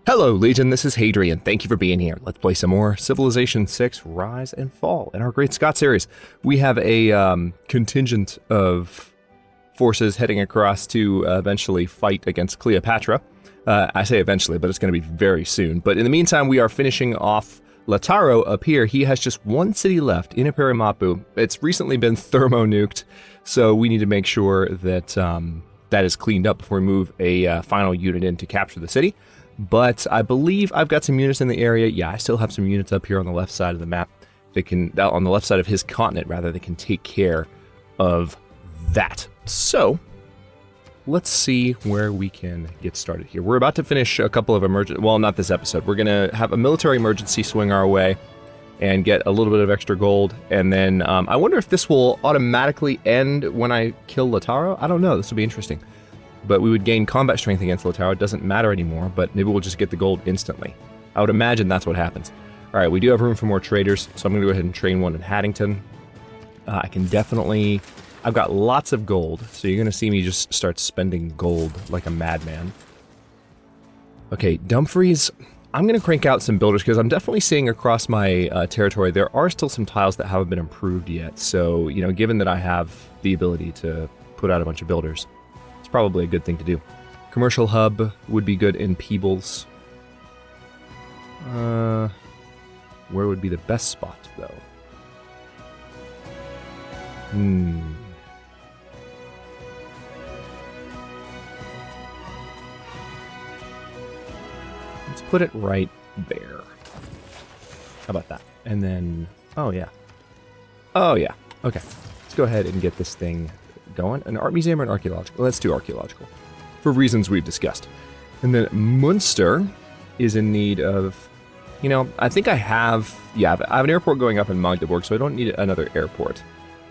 Hello, Legion, this is Hadrian. Thank you for being here. Let's play some more Civilization 6 Rise and Fall in our Great Scott series. We have a contingent of forces heading across to eventually fight against Cleopatra. I say eventually, but it's going to be very soon. But in the meantime, we are finishing off Lautaro up here. He has just one city left, Inapere Mapu. It's recently been thermo-nuked, so we need to make sure that that is cleaned up before we move a final unit in to capture the city. But I believe I've got some units in the area. Yeah, I still have some units up here on the left side of the map. They can, on the left side of his continent, rather, they can take care of that. So, let's see where we can get started here. We're about to finish a couple of well, not this episode. We're going to have a military emergency swing our way and get a little bit of extra gold. And then I wonder if this will automatically end when I kill Lautaro. I don't know. This will be interesting. But we would gain combat strength against Lautaro. It doesn't matter anymore, but maybe we'll just get the gold instantly. I would imagine that's what happens. All right, we do have room for more traders, so I'm going to go ahead and train one in Haddington. I can definitely... I've got lots of gold, so you're going to see me just start spending gold like a madman. Okay, Dumfries. I'm going to crank out some builders, because I'm definitely seeing across my territory there are still some tiles that haven't been improved yet. So, you know, given that I have the ability to put out a bunch of builders, probably a good thing to do. Commercial hub would be good in Peebles. Where would be the best spot, though? Let's put it right there. How about that? And then, oh yeah. Oh yeah. Okay. Let's go ahead and get this thing going. An art museum or an archaeological? Let's do archaeological, for reasons we've discussed. And then Munster is in need of, you know, I think I have an airport going up in Magdeburg, so I don't need another airport.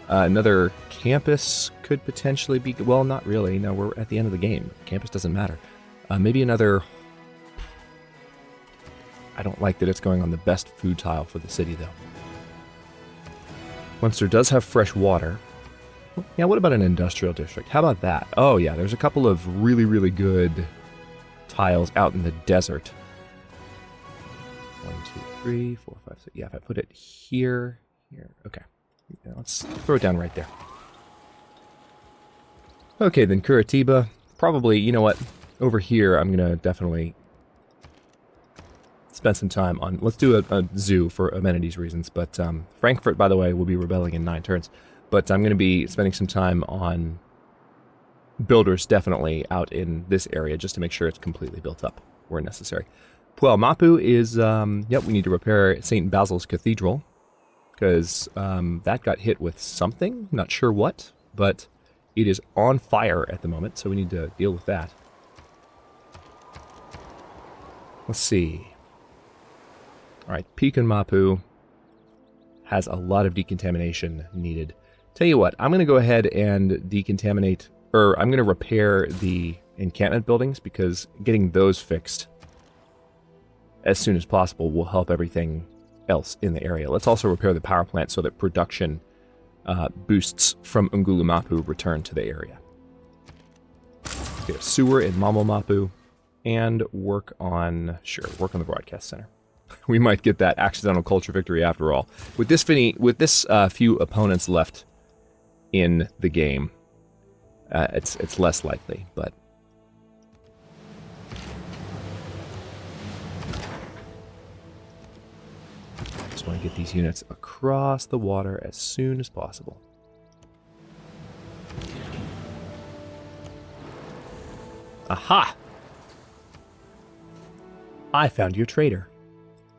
Another campus could potentially be, well, not really. No, we're at the end of the game. Campus doesn't matter. Maybe another, I don't like that it's going on the best food tile for the city, though. Munster does have fresh water. Yeah, what about an industrial district? How about that? Oh yeah, there's a couple of really, really good tiles out in the desert. 1, 2, 3, 4, 5, 6. Yeah, if I put it here. Okay. Yeah, let's throw it down right there. Okay, then Curitiba. Probably, you know what? Over here, I'm going to definitely spend some time on... Let's do a zoo for amenities reasons. But Frankfurt, by the way, will be rebelling in 9 turns. But I'm going to be spending some time on builders, definitely, out in this area, just to make sure it's completely built up where necessary. Puel Mapu is, we need to repair St. Basil's Cathedral, because that got hit with something, not sure what, but it is on fire at the moment, so we need to deal with that. Let's see. All right, Pekin Mapu has a lot of decontamination needed. Tell you what, I'm going to go ahead and decontaminate, or I'm going to repair the encampment buildings, because getting those fixed as soon as possible will help everything else in the area. Let's also repair the power plant so that production boosts from Ungulu Mapu return to the area. Get a sewer in Mamo Mapu, and work on the broadcast center. We might get that accidental culture victory after all. With this few opponents left in the game, it's less likely, but just want to get these units across the water as soon as possible. Aha! I found your trader.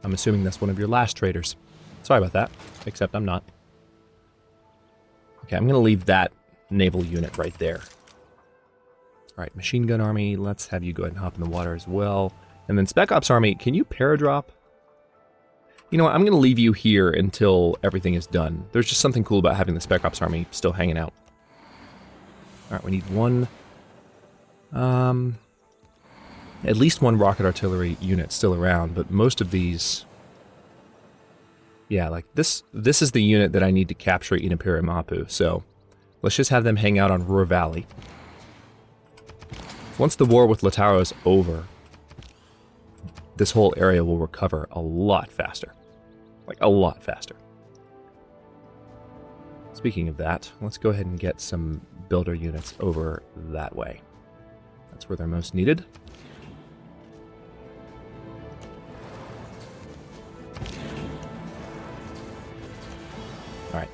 I'm assuming that's one of your last traders. Sorry about that, except I'm not. Okay, I'm going to leave that naval unit right there. All right, machine gun army, let's have you go ahead and hop in the water as well. And then Spec Ops army, can you paradrop? You know what, I'm going to leave you here until everything is done. There's just something cool about having the Spec Ops army still hanging out. All right, we need one... at least one rocket artillery unit still around, but most of these... Yeah, like this is the unit that I need to capture Inapere Mapu, so let's just have them hang out on Ruhr Valley. Once the war with Lautaro is over, this whole area will recover a lot faster. Like, a lot faster. Speaking of that, let's go ahead and get some builder units over that way. That's where they're most needed. Alright.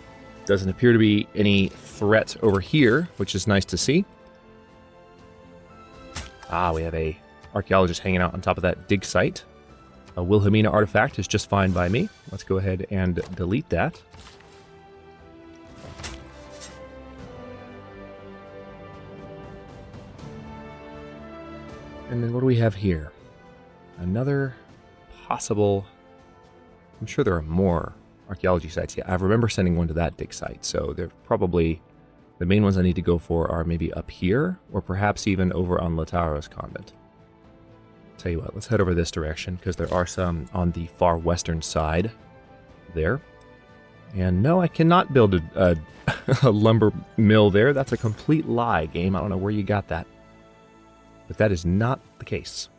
Doesn't appear to be any threat over here, which is nice to see. Ah, we have a archaeologist hanging out on top of that dig site. A Wilhelmina artifact is just fine by me. Let's go ahead and delete that. And then what do we have here? Another possible... I'm sure there are more archaeology sites. Yeah, I remember sending one to that dig site, so they're probably... The main ones I need to go for are maybe up here, or perhaps even over on Lataro's convent. Tell you what, let's head over this direction, because there are some on the far western side there. And no, I cannot build a lumber mill there. That's a complete lie, game. I don't know where you got that. But that is not the case.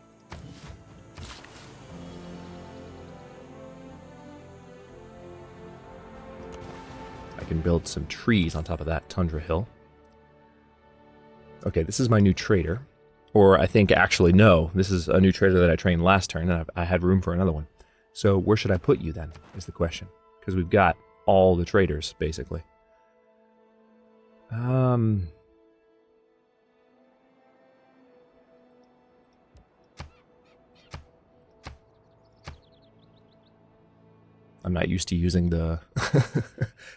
I can build some trees on top of that tundra hill. Okay, this is my new trader. Or I think, actually, no. This is a new trader that I trained last turn, and I had room for another one. So where should I put you, then, is the question. Because we've got all the traders, basically. I'm not used to using the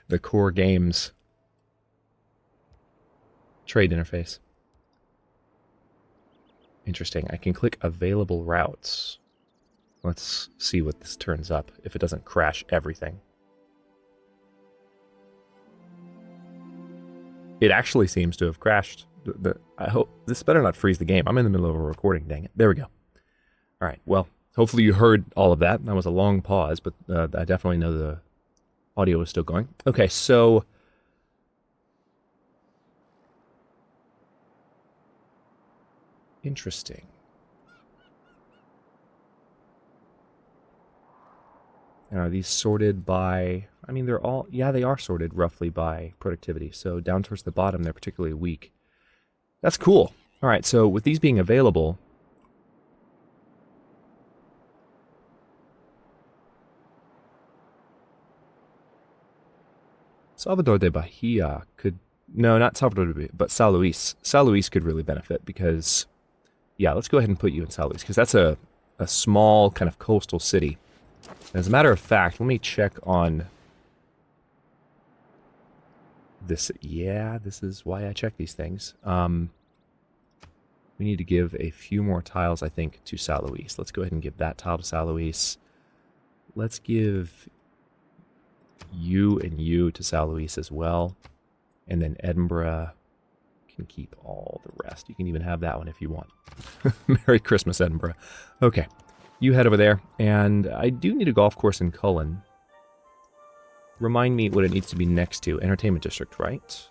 the core games trade interface. Interesting. I can click available routes. Let's see what this turns up, if it doesn't crash everything. It actually seems to have crashed. I hope this better not freeze the game. I'm in the middle of a recording, dang it. There we go. All right, well, hopefully you heard all of that. That was a long pause, but I definitely know the audio was still going. Okay, so... Interesting. And are these sorted by... I mean, they're all... Yeah, they are sorted roughly by productivity. So down towards the bottom, they're particularly weak. That's cool. All right, so with these being available... Salvador de Bahia could... No, not Salvador de Bahia, but São Luís. São Luís could really benefit because... Yeah, let's go ahead and put you in São Luís, because that's a small kind of coastal city. As a matter of fact, let me check on this. Yeah, this is why I check these things. We need to give a few more tiles, I think, to São Luís. Let's go ahead and give that tile to São Luís. Let's give you and you to São Luís as well. And then Edinburgh can keep all the rest. You can even have that one if you want. Merry Christmas, Edinburgh. Okay. You head over there, and I do need a golf course in Cullen. Remind me what it needs to be next to. Entertainment District, right?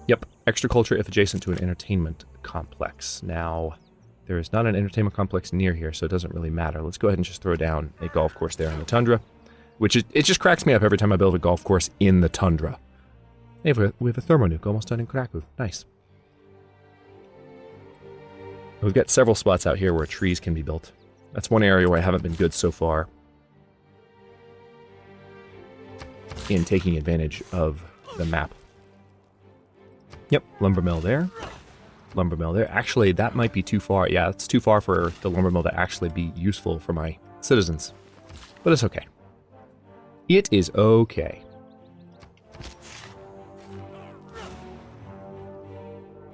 Yep, extra culture if adjacent to an entertainment complex. Now, there is not an entertainment complex near here, so it doesn't really matter. Let's go ahead and just throw down a golf course there in the tundra, which it just cracks me up every time I build a golf course in the tundra. Hey, we have a thermonuke almost done in Krakow. Nice. We've got several spots out here where trees can be built. That's one area where I haven't been good so far in taking advantage of the map. Yep, lumber mill there. Lumber mill there. Actually, that might be too far. Yeah, it's too far for the lumber mill to actually be useful for my citizens. But it's okay. It is okay.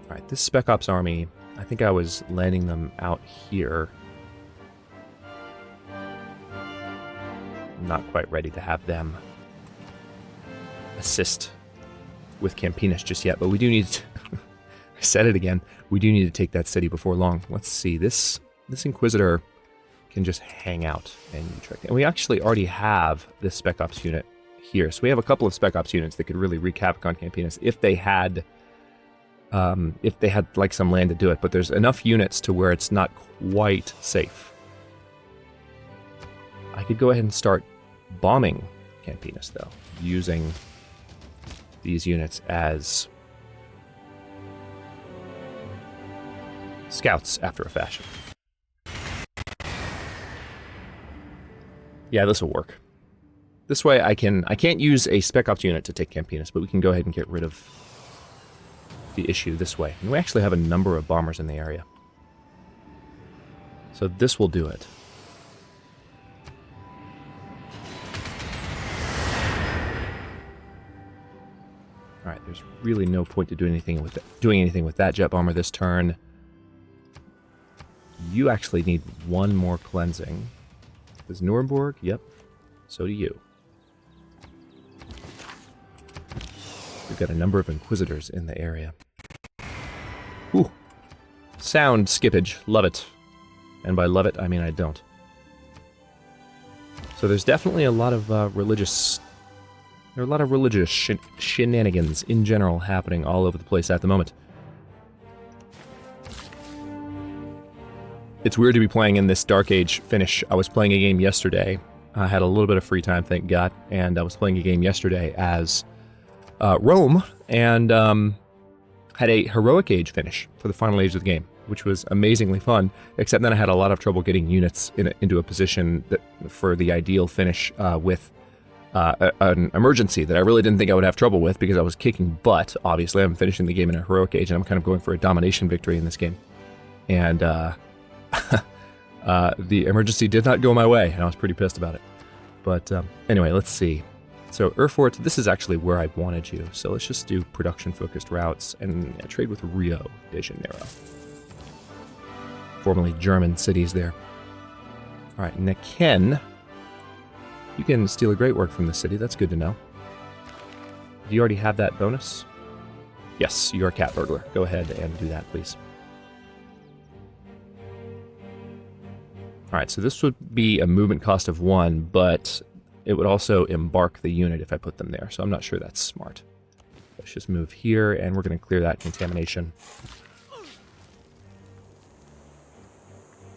Alright, this Spec Ops army, I think I was landing them out here. I'm not quite ready to have them assist with Campinas just yet, but we do need to... I said it again. We do need to take that city before long. Let's see. This Inquisitor can just hang out and track. And we actually already have this Spec Ops unit here. So we have a couple of Spec Ops units that could really wreak havoc on Campinas if they had if they had like some land to do it, but there's enough units to where it's not quite safe. I could go ahead and start bombing Campinas, though, using these units as scouts after a fashion. Yeah, this will work. This way I can't use a Spec Ops unit to take Campinas, but we can go ahead and get rid of the issue this way. And we actually have a number of bombers in the area. So this will do it. Alright, there's really no point to doing anything with that jet bomber this turn. You actually need one more cleansing. Does Nuremberg? Yep. So do you. We've got a number of Inquisitors in the area. Ooh. Sound skippage. Love it. And by love it, I mean I don't. So there's definitely a lot of religious... There are a lot of religious shenanigans in general happening all over the place at the moment. It's weird to be playing in this Dark Age finish. I was playing a game yesterday. I had a little bit of free time, thank God, and I was playing a game yesterday as Rome, and had a Heroic Age finish for the final age of the game, which was amazingly fun, except then I had a lot of trouble getting units into a position that, for the ideal finish with an emergency that I really didn't think I would have trouble with because I was kicking butt. Obviously, I'm finishing the game in a Heroic Age, and I'm kind of going for a domination victory in this game. And the emergency did not go my way, and I was pretty pissed about it. But anyway, let's see. So Erfurt, this is actually where I wanted you. So let's just do production-focused routes and trade with Rio de Janeiro. Formerly German cities there. All right, Neken. You can steal a great work from the city. That's good to know. Do you already have that bonus? Yes, you're a cat burglar. Go ahead and do that, please. All right, so this would be a movement cost of 1, but it would also embark the unit if I put them there, so I'm not sure that's smart. Let's just move here, and we're going to clear that contamination.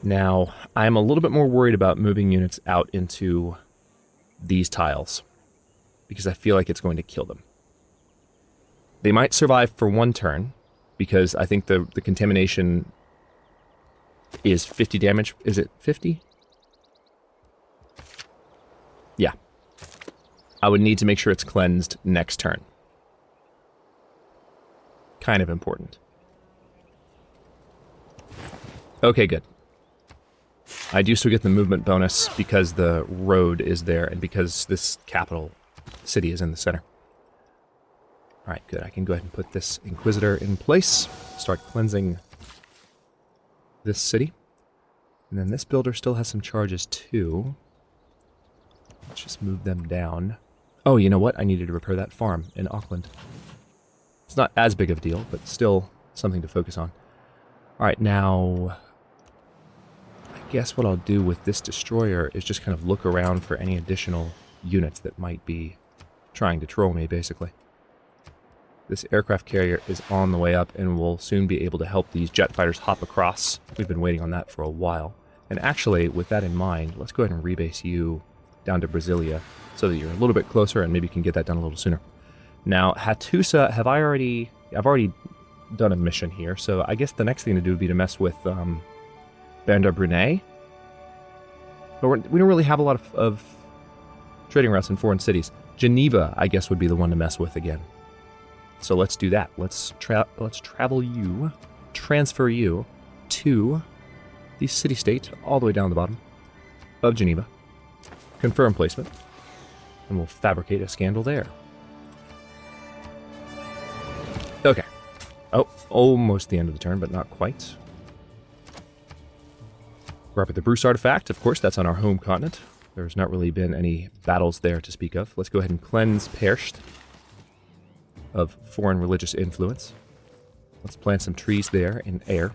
Now, I'm a little bit more worried about moving units out into these tiles, because I feel like it's going to kill them. They might survive for 1 turn, because I think the contamination is 50 damage. Is it 50? Yeah. I would need to make sure it's cleansed next turn. Kind of important. Okay, good. I do still get the movement bonus because the road is there and because this capital city is in the center. Alright, good. I can go ahead and put this Inquisitor in place. Start cleansing this city. And then this builder still has some charges too. Let's just move them down. Oh, you know what? I needed to repair that farm in Auckland. It's not as big of a deal, but still something to focus on. Alright, now I guess what I'll do with this destroyer is just kind of look around for any additional units that might be trying to troll me, basically. This aircraft carrier is on the way up and will soon be able to help these jet fighters hop across. We've been waiting on that for a while. And actually, with that in mind, let's go ahead and rebase you down to Brasilia so that you're a little bit closer and maybe you can get that done a little sooner. Now, Hattusa, I've already done a mission here, so I guess the next thing to do would be to mess with Bandar Brunei. But we don't really have a lot of trading routes in foreign cities. Geneva, I guess, would be the one to mess with again. So let's do that. Let's transfer you to the city-state all the way down the bottom of Geneva. Confirm placement, and we'll fabricate a scandal there. Okay. Oh, almost the end of the turn, but not quite. We're up at the Bruce artifact. Of course, that's on our home continent. There's not really been any battles there to speak of. Let's go ahead and cleanse Perst of foreign religious influence. Let's plant some trees there in air.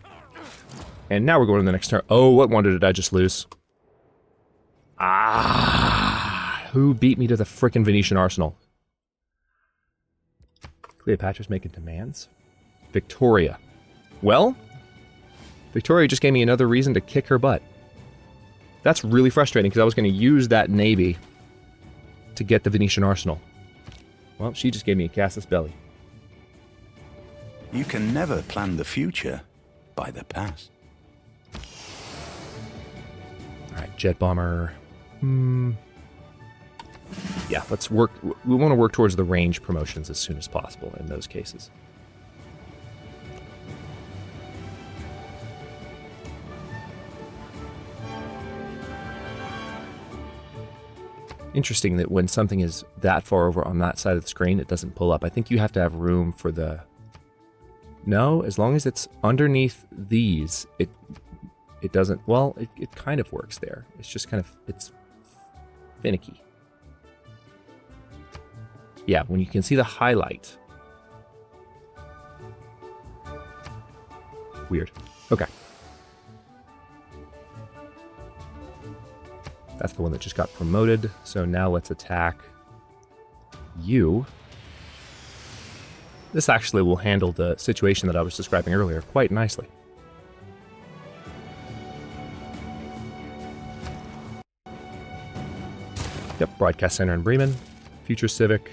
And now we're going to the next turn. Oh, what wonder did I just lose? Ah, who beat me to the frickin' Venetian arsenal? Cleopatra's making demands. Victoria. Well, Victoria just gave me another reason to kick her butt. That's really frustrating because I was going to use that navy to get the Venetian arsenal. Well, she just gave me a casus belli. You can never plan the future by the past. All right, jet bomber. Yeah, let's work. We want to work towards the range promotions as soon as possible in those cases. Interesting that when something is that far over on that side of the screen, it doesn't pull up. I think you have to have room for the... No, as long as it's underneath these, it doesn't... Well, it kind of works there. It's just kind of... It's finicky. Yeah, when you can see the highlight. Weird. Okay. That's the one that just got promoted. So now let's attack you. This actually will handle the situation that I was describing earlier quite nicely. Yep, Broadcast Center in Bremen. Future Civic.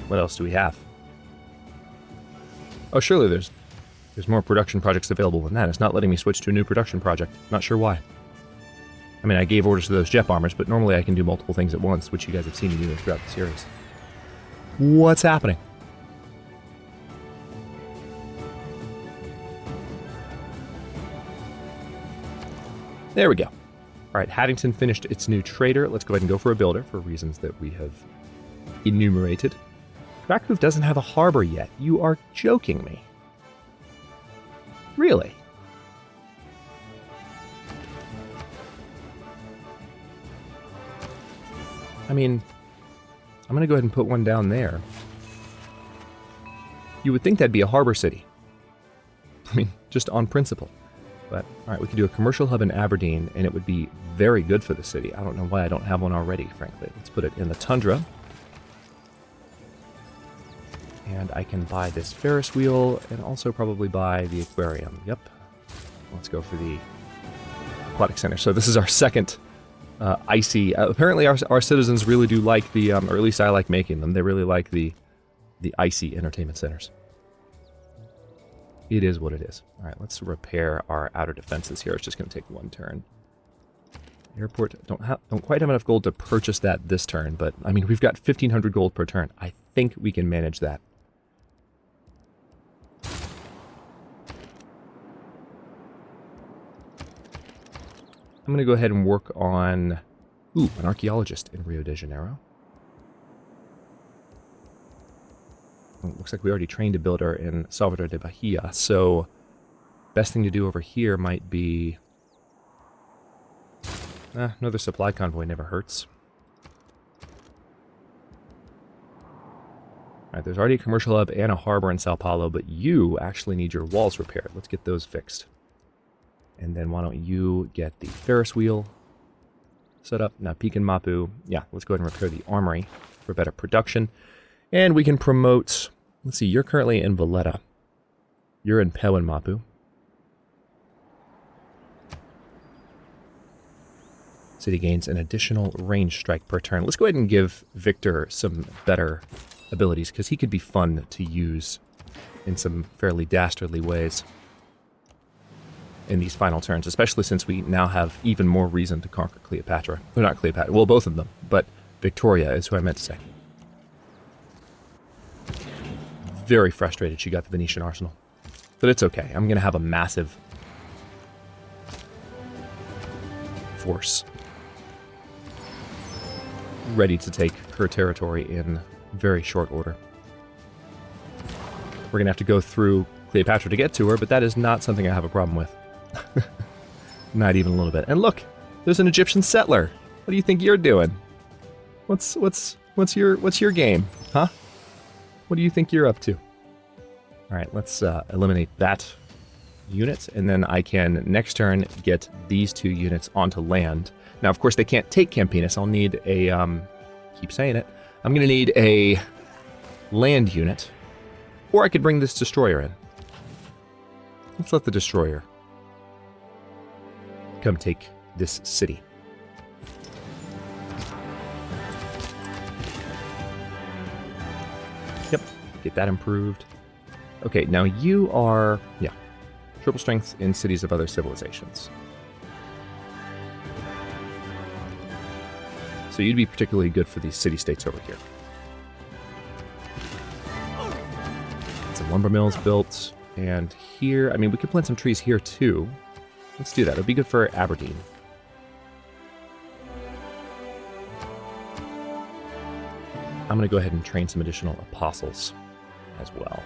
What else do we have? Oh, surely there's more production projects available than that. It's not letting me switch to a new production project. Not sure why. I mean, I gave orders to those jet bombers, but normally I can do multiple things at once, which you guys have seen me do throughout the series. What's happening? There we go. All right, Haddington finished its new trader. Let's go ahead and go for a builder for reasons that we have enumerated. Krakow doesn't have a harbor yet. You are joking me. Really? I mean, I'm going to go ahead and put one down there. You would think that'd be a harbor city. I mean, just on principle. But, alright, we could do a commercial hub in Aberdeen, and it would be very good for the city. I don't know why I don't have one already, frankly. Let's put it in the tundra. And I can buy this Ferris wheel, and also probably buy the aquarium. Yep. Let's go for the aquatic center. So this is our second icy... apparently our citizens really do like the... or at least I like making them. They really like the icy entertainment centers. It is what it is. All right, let's repair our outer defenses here. It's just going to take one turn. Airport, don't quite have enough gold to purchase that this turn, but I mean, we've got 1,500 gold per turn. I think we can manage that. I'm going to go ahead and work on, an archaeologist in Rio de Janeiro. Well, it looks like we already trained a builder in Salvador de Bahia, so best thing to do over here might be... another supply convoy never hurts. Alright, there's already a commercial hub and a harbor in Sao Paulo, but you actually need your walls repaired. Let's get those fixed. And then why don't you get the Ferris wheel set up? Now, Peak and Mapu. Yeah, let's go ahead and repair the armory for better production. And we can promote... Let's see, you're currently in Valletta. You're in Peu and Mapu. City gains an additional range strike per turn. Let's go ahead and give Victor some better abilities, because he could be fun to use in some fairly dastardly ways in these final turns, especially since we now have even more reason to conquer Cleopatra. Well, not Cleopatra, well, both of them, but Victoria is who I meant to say. Very frustrated she got the Venetian arsenal. But it's okay. I'm going to have a massive force ready to take her territory in very short order. We're going to have to go through Cleopatra to get to her, but that is not something I have a problem with. Not even a little bit. And look, there's an Egyptian settler. What do you think you're doing? What's your game, huh? What do you think you're up to? All right, let's eliminate that unit, and then I can next turn get these two units onto land. Now, of course, they can't take Campinas. I'll need a keep saying it. I'm going to need a land unit Or I could bring this destroyer in. Let's let the destroyer come take this city. Yep, get that improved. Okay, now you are, yeah, triple strength in cities of other civilizations. So you'd be particularly good for these city-states over here. Some lumber mills built, and here, I mean, we could plant some trees here too. Let's do that. It'd be good for Aberdeen. I'm going to go ahead and train some additional apostles as well.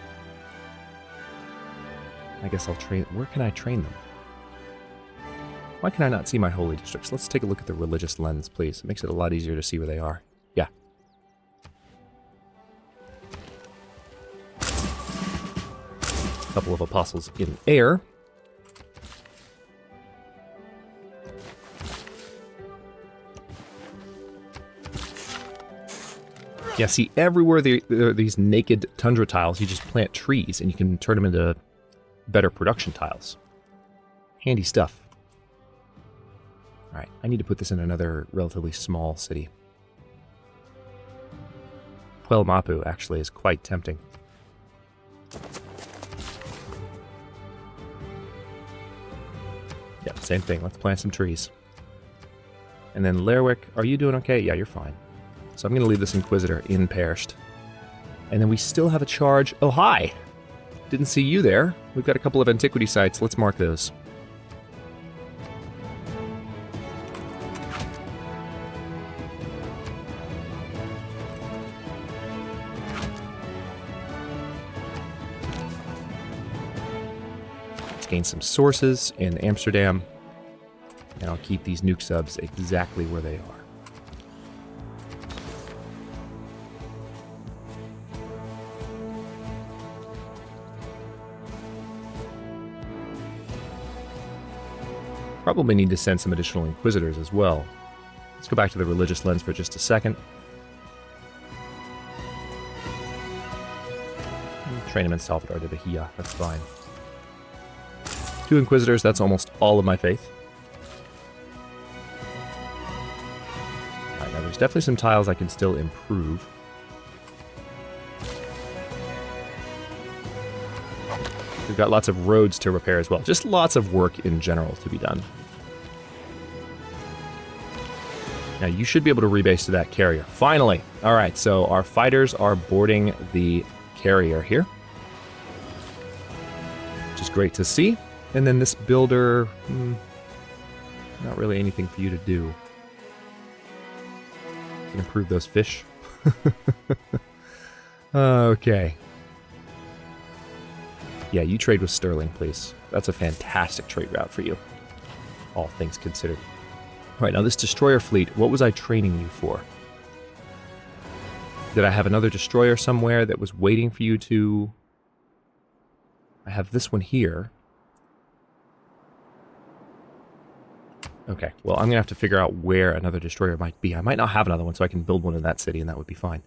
I guess I'll train... Where can I train them? Why can I not see my holy districts? Let's take a look at the religious lens, please. It makes it a lot easier to see where they are. Yeah. A couple of apostles in air. Yeah, see, everywhere there are these naked tundra tiles, you just plant trees and you can turn them into better production tiles. Handy stuff. Alright, I need to put this in another relatively small city. Puelmapu actually is quite tempting. Yeah, same thing. Let's plant some trees. And then Lerwick, are you doing okay? Yeah, you're fine. So I'm going to leave this Inquisitor in Perished. And then we still have a charge. Oh, hi! Didn't see you there. We've got a couple of antiquity sites. Let's mark those. Let's gain some sources in Amsterdam. And I'll keep these nuke subs exactly where they are. Probably need to send some additional Inquisitors as well. Let's go back to the religious lens for just a second. Train him in Salvador de Bahia, that's fine. 2 Inquisitors, that's almost all of my faith. Alright, now there's definitely some tiles I can still improve. We've got lots of roads to repair as well. Just lots of work in general to be done. Now you should be able to rebase to that carrier. Finally! Alright, so our fighters are boarding the carrier here. Which is great to see. And then this builder... not really anything for you to do. You can improve those fish. Okay. Yeah, you trade with Sterling, please. That's a fantastic trade route for you. All things considered. All right, now this destroyer fleet, what was I training you for? Did I have another destroyer somewhere that was waiting for you to... I have this one here. Okay, well, I'm going to have to figure out where another destroyer might be. I might not have another one, so I can build one in that city, and that would be fine.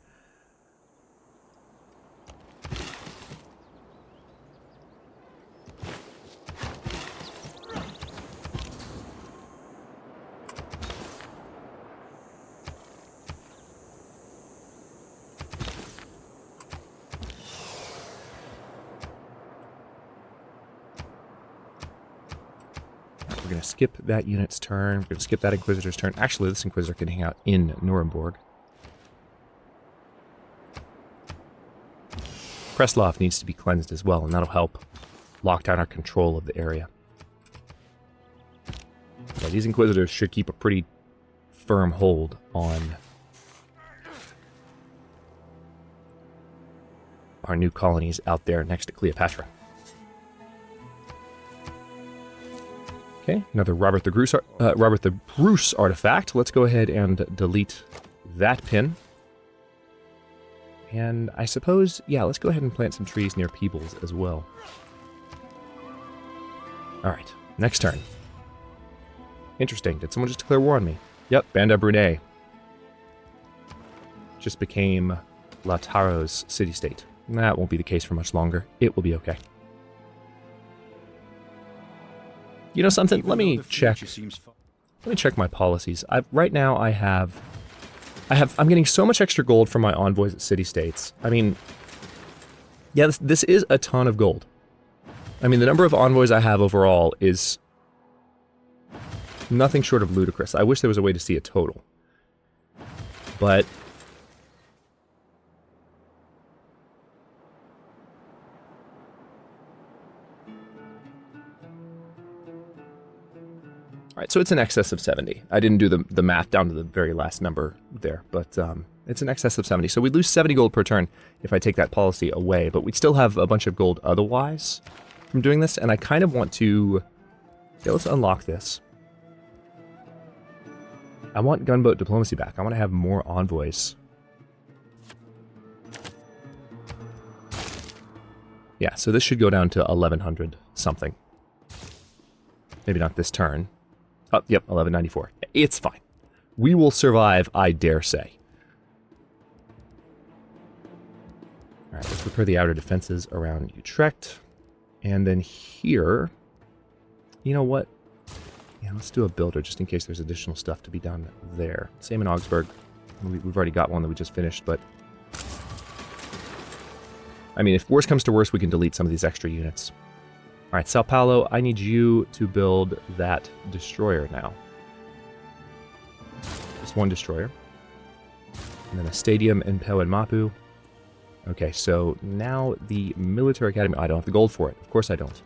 We're going to skip that unit's turn. We're going to skip that Inquisitor's turn. Actually, this Inquisitor can hang out in Nuremberg. Kreslov needs to be cleansed as well, and that'll help lock down our control of the area. Yeah, these Inquisitors should keep a pretty firm hold on our new colonies out there next to Cleopatra. Okay, another Robert the Bruce artifact. Let's go ahead and delete that pin. And I suppose, yeah, let's go ahead and plant some trees near Peebles as well. Alright, next turn. Interesting. Did someone just declare war on me? Yep, Banda Brunei. Just became Lautaro's city-state. That won't be the case for much longer. It will be okay. You know something? Let me check. Let me check my policies. Right now I'm getting so much extra gold from my envoys at city-states. I mean, yeah, this is a ton of gold. I mean, the number of envoys I have overall is nothing short of ludicrous. I wish there was a way to see a total. But all right, so it's in excess of 70. I didn't do the math down to the very last number there, but it's in excess of 70. So we lose 70 gold per turn if I take that policy away, but we'd still have a bunch of gold otherwise from doing this, and I kind of want to... Yeah, let's unlock this. I want gunboat diplomacy back. I want to have more envoys. Yeah, so this should go down to 1100 something. Maybe not this turn. Oh, yep, 1194. It's fine. We will survive, I dare say. Alright, let's repair the outer defenses around Utrecht. And then here... You know what? Yeah, let's do a builder, just in case there's additional stuff to be done there. Same in Augsburg. We've already got one that we just finished, but... I mean, if worse comes to worse, we can delete some of these extra units. Alright, Sao Paulo, I need you to build that destroyer now. Just one destroyer. And then a stadium in Peu and Mapu. Okay, so now the military academy... I don't have the gold for it. Of course I don't.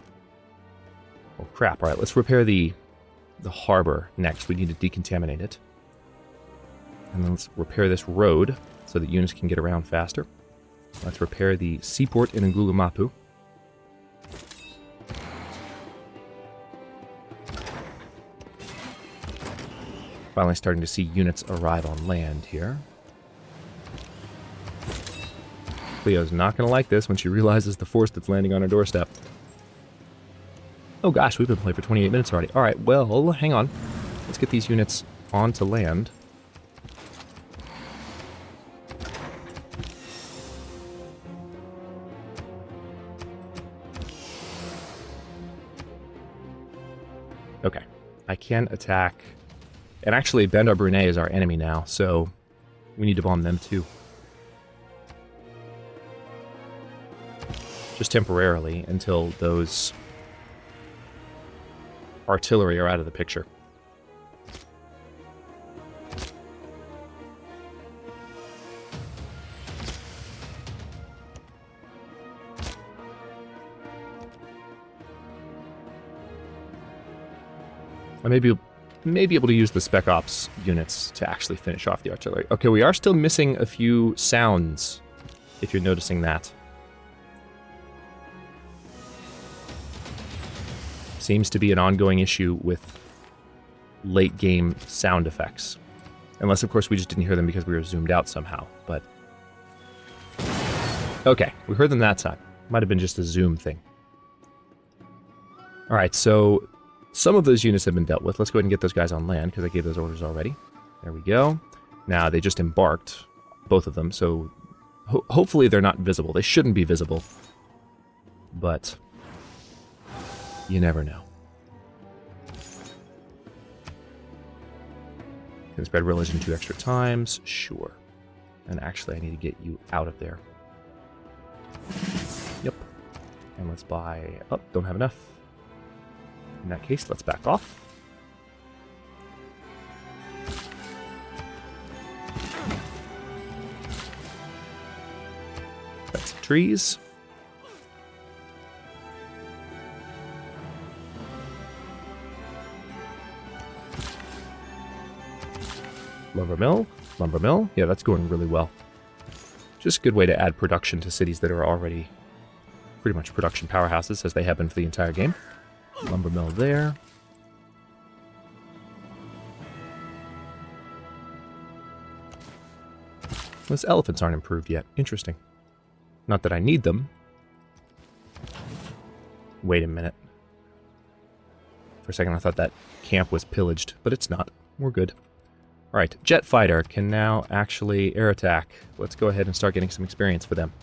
Oh, crap. Alright, let's repair the harbor next. We need to decontaminate it. And then let's repair this road so that units can get around faster. Let's repair the seaport in Ngulu Mapu. Finally starting to see units arrive on land here. Cleo's not going to like this when she realizes the force that's landing on her doorstep. Oh gosh, we've been playing for 28 minutes already. Alright, well, hang on. Let's get these units onto land. Okay, I can attack... And actually, Bandar Brunei is our enemy now, so we need to bomb them too. Just temporarily, until those artillery are out of the picture. I may be able to use the Spec Ops units to actually finish off the artillery. Okay, we are still missing a few sounds, if you're noticing that. Seems to be an ongoing issue with late game sound effects. Unless, of course, we just didn't hear them because we were zoomed out somehow, but... Okay, we heard them that time. Might have been just a zoom thing. Alright, so... Some of those units have been dealt with. Let's go ahead and get those guys on land, because I gave those orders already. There we go. Now, they just embarked, both of them, so hopefully they're not visible. They shouldn't be visible. But you never know. Can spread religion 2 extra times? Sure. And actually, I need to get you out of there. Yep. And let's buy... Oh, don't have enough. In that case, let's back off. That's trees. Lumber mill. Lumber mill. Yeah, that's going really well. Just a good way to add production to cities that are already pretty much production powerhouses, as they have been for the entire game. Lumber mill there. Those elephants aren't improved yet. Interesting. Not that I need them. Wait a minute. For a second I thought that camp was pillaged, but it's not. We're good. Alright, jet fighter can now actually air attack. Let's go ahead and start getting some experience for them.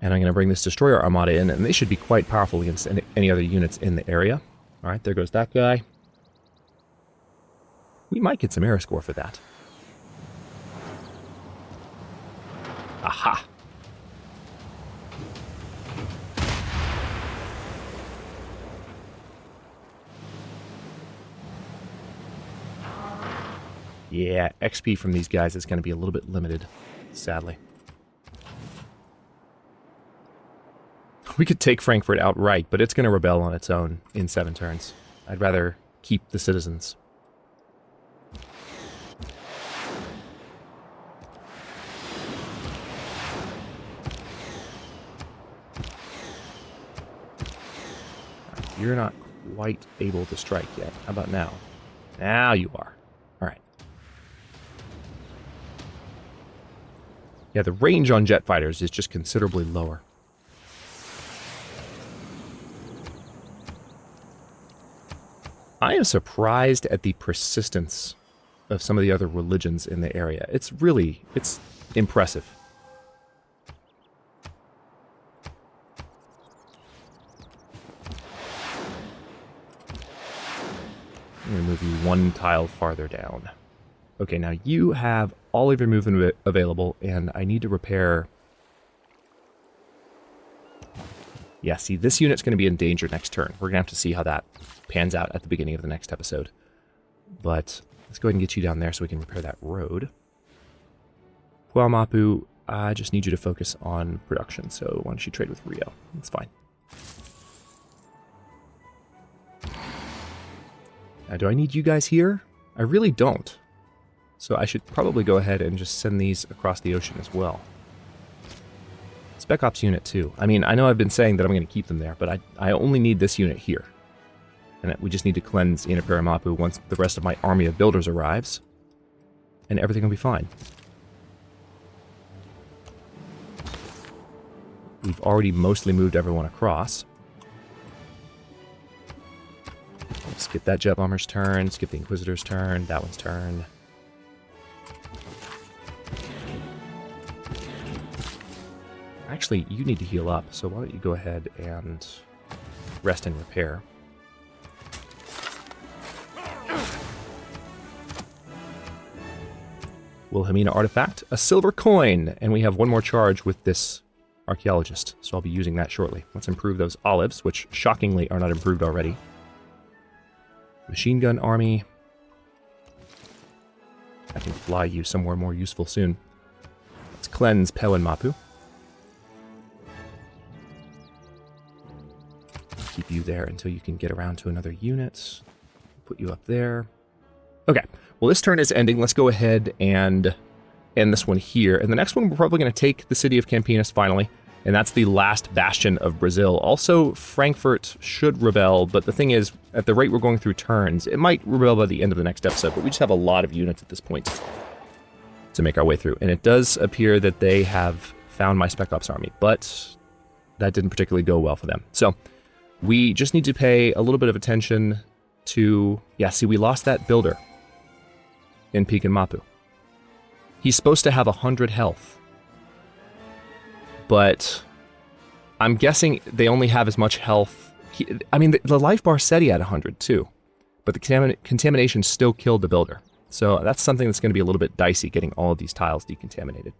And I'm going to bring this destroyer armada in, and they should be quite powerful against any other units in the area. All right, there goes that guy. We might get some air score for that. Aha! Yeah, XP from these guys is going to be a little bit limited, sadly. We could take Frankfurt outright, but it's going to rebel on its own in 7 turns. I'd rather keep the citizens. You're not quite able to strike yet. How about now? Now you are. All right. Yeah, the range on jet fighters is just considerably lower. I am surprised at the persistence of some of the other religions in the area. It's impressive. I'm going to move you 1 tile farther down. Okay, now you have all of your movement available, and I need to repair... Yeah, see, this unit's going to be in danger next turn. We're going to have to see how that pans out at the beginning of the next episode. But let's go ahead and get you down there so we can repair that road. Puamapu, I just need you to focus on production, so why don't you trade with Rio? That's fine. Now, do I need you guys here? I really don't. So I should probably go ahead and just send these across the ocean as well. Spec Ops unit 2. I mean, I know I've been saying that I'm going to keep them there, but I only need this unit here. And that we just need to cleanse Inaparamapu once the rest of my army of builders arrives. And everything will be fine. We've already mostly moved everyone across. Skip that jet bomber's turn, skip the Inquisitor's turn, that one's turn. Actually, you need to heal up, so why don't you go ahead and rest and repair. Wilhelmina artifact, a silver coin, and we have 1 more charge with this archaeologist, so I'll be using that shortly. Let's improve those olives, which shockingly are not improved already. Machine gun army. I can fly you somewhere more useful soon. Let's cleanse Mapu. Keep you there until you can get around to another unit. Put you up there. Okay, well this turn is ending. Let's go ahead and end this one here. And the next one we're probably going to take the city of Campinas finally. And that's the last bastion of Brazil. Also, Frankfurt should rebel, but the thing is, at the rate we're going through turns, it might rebel by the end of the next episode, but we just have a lot of units at this point to make our way through. And it does appear that they have found my Spec Ops army, but that didn't particularly go well for them. So we just need to pay a little bit of attention to... Yeah, see, we lost that builder in Pekin Mapu. He's supposed to have 100 health. But I'm guessing they only have as much health. I mean, the life bar said he had 100 too, but the contamination still killed the builder. So that's something that's going to be a little bit dicey, getting all of these tiles decontaminated.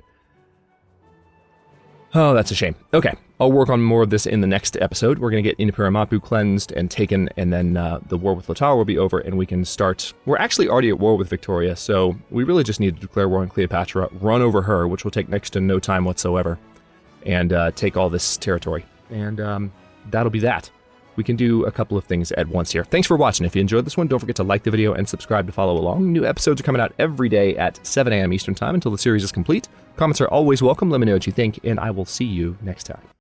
Oh, that's a shame. Okay, I'll work on more of this in the next episode. We're going to get Inaparamapu cleansed and taken, and then the war with Latar will be over, and we can start... We're actually already at war with Victoria, so we really just need to declare war on Cleopatra, run over her, which will take next to no time whatsoever, and take all this territory. And that'll be that. We can do a couple of things at once here. Thanks for watching. If you enjoyed this one, don't forget to like the video and subscribe to follow along. New episodes are coming out every day at 7 a.m. Eastern Time until the series is complete. Comments are always welcome. Let me know what you think, and I will see you next time.